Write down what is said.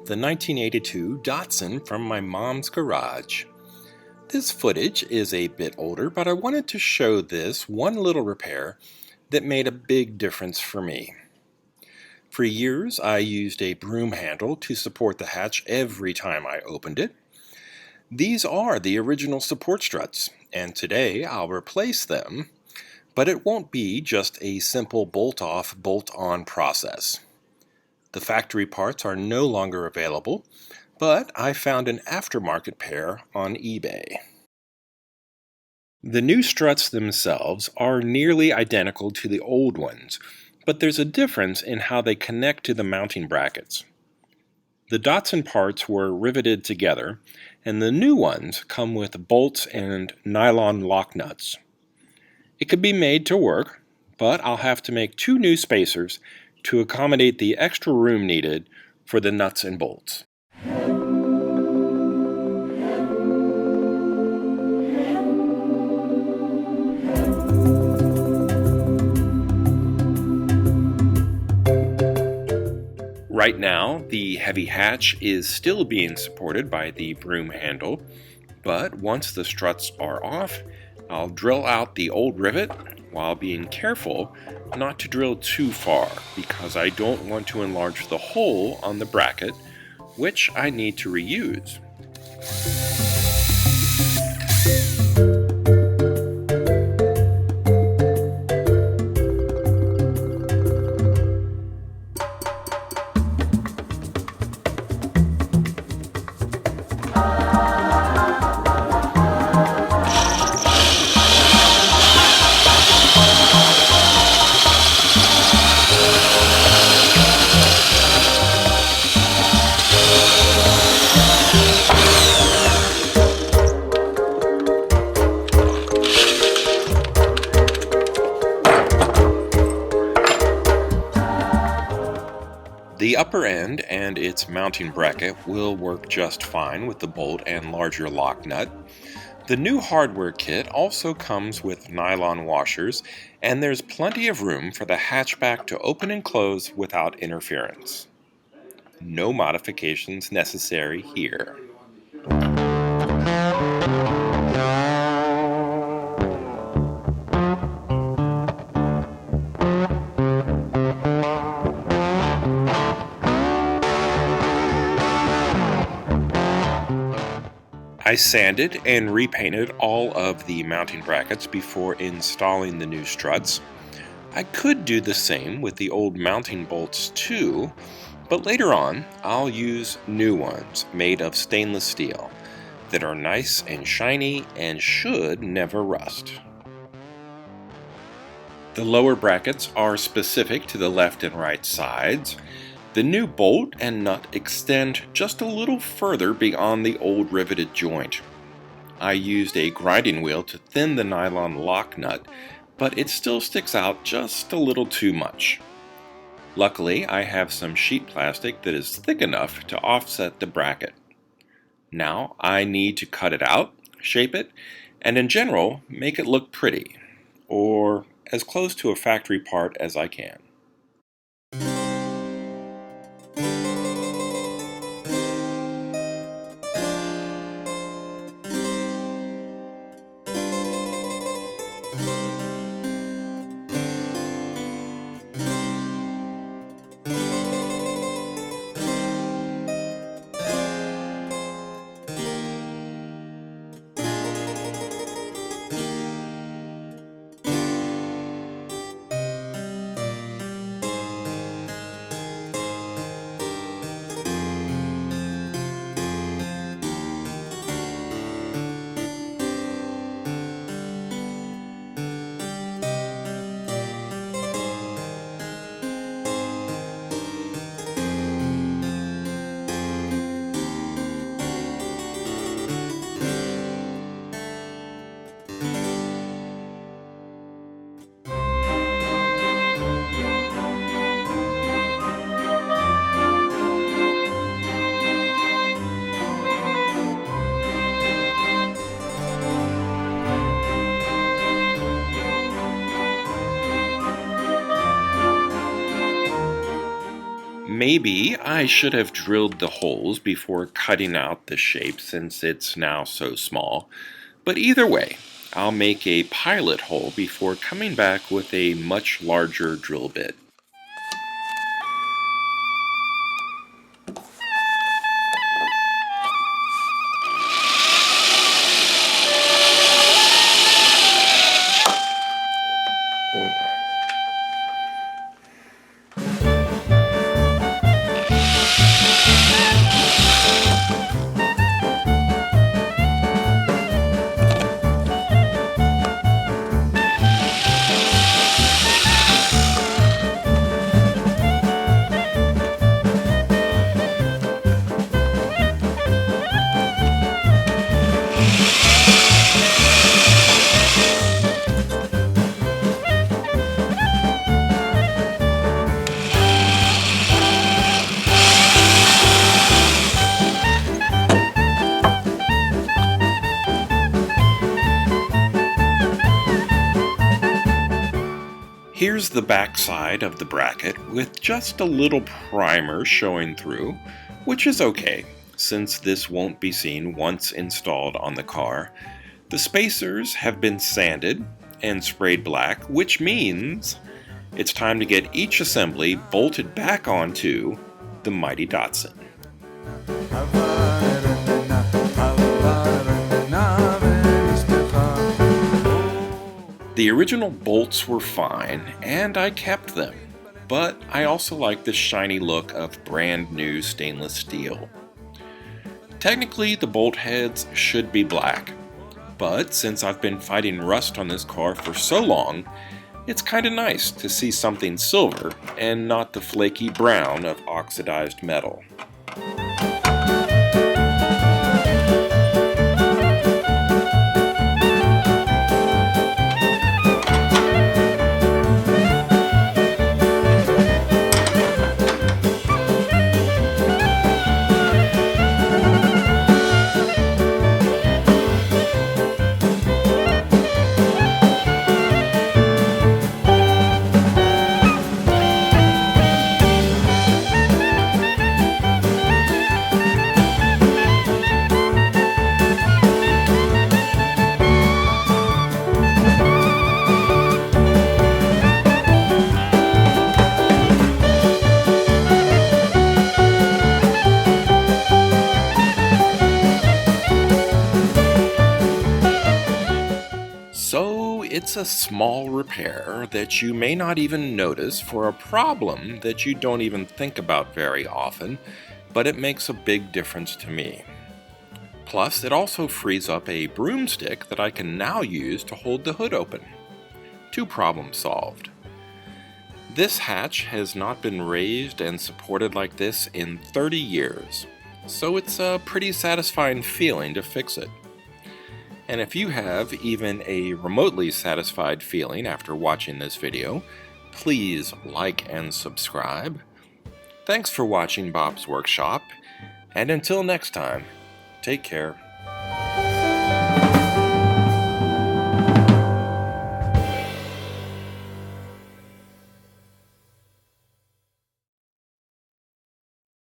the 1982 Datsun from my mom's garage. This footage is a bit older, but I wanted to show this one little repair that made a big difference for me. For years, I used a broom handle to support the hatch every time I opened it. These are the original support struts, and today I'll replace them, but it won't be just a simple bolt-off, bolt-on process. The factory parts are no longer available, but I found an aftermarket pair on eBay. The new struts themselves are nearly identical to the old ones, but there's a difference in how they connect to the mounting brackets. The Datsun parts were riveted together, and the new ones come with bolts and nylon lock nuts. It could be made to work, but I'll have to make 2 new spacers to accommodate the extra room needed for the nuts and bolts. Right now, the heavy hatch is still being supported by the broom handle, but once the struts are off, I'll drill out the old rivet while being careful not to drill too far because I don't want to enlarge the hole on the bracket, which I need to reuse. The upper end and its mounting bracket will work just fine with the bolt and larger lock nut. The new hardware kit also comes with nylon washers, and there's plenty of room for the hatchback to open and close without interference. No modifications necessary here. I sanded and repainted all of the mounting brackets before installing the new struts. I could do the same with the old mounting bolts too, but later on I'll use new ones made of stainless steel that are nice and shiny and should never rust. The lower brackets are specific to the left and right sides. The new bolt and nut extend just a little further beyond the old riveted joint. I used a grinding wheel to thin the nylon lock nut, but it still sticks out just a little too much. Luckily, I have some sheet plastic that is thick enough to offset the bracket. Now I need to cut it out, shape it, and in general, make it look pretty, or as close to a factory part as I can. Maybe I should have drilled the holes before cutting out the shape since it's now so small, but either way, I'll make a pilot hole before coming back with a much larger drill bit. Here's the back side of the bracket with just a little primer showing through, which is okay, since this won't be seen once installed on the car. The spacers have been sanded and sprayed black, which means it's time to get each assembly bolted back onto the mighty Datsun. The original bolts were fine, and I kept them, but I also like the shiny look of brand new stainless steel. Technically, the bolt heads should be black, but since I've been fighting rust on this car for so long, it's kinda nice to see something silver and not the flaky brown of oxidized metal. So it's a small repair that you may not even notice for a problem that you don't even think about very often, but it makes a big difference to me. Plus, it also frees up a broomstick that I can now use to hold the hood open. 2 problems solved. This hatch has not been raised and supported like this in 30 years, so it's a pretty satisfying feeling to fix it. And if you have even a remotely satisfied feeling after watching this video, please like and subscribe. Thanks for watching Bob's Workshop, and until next time, take care.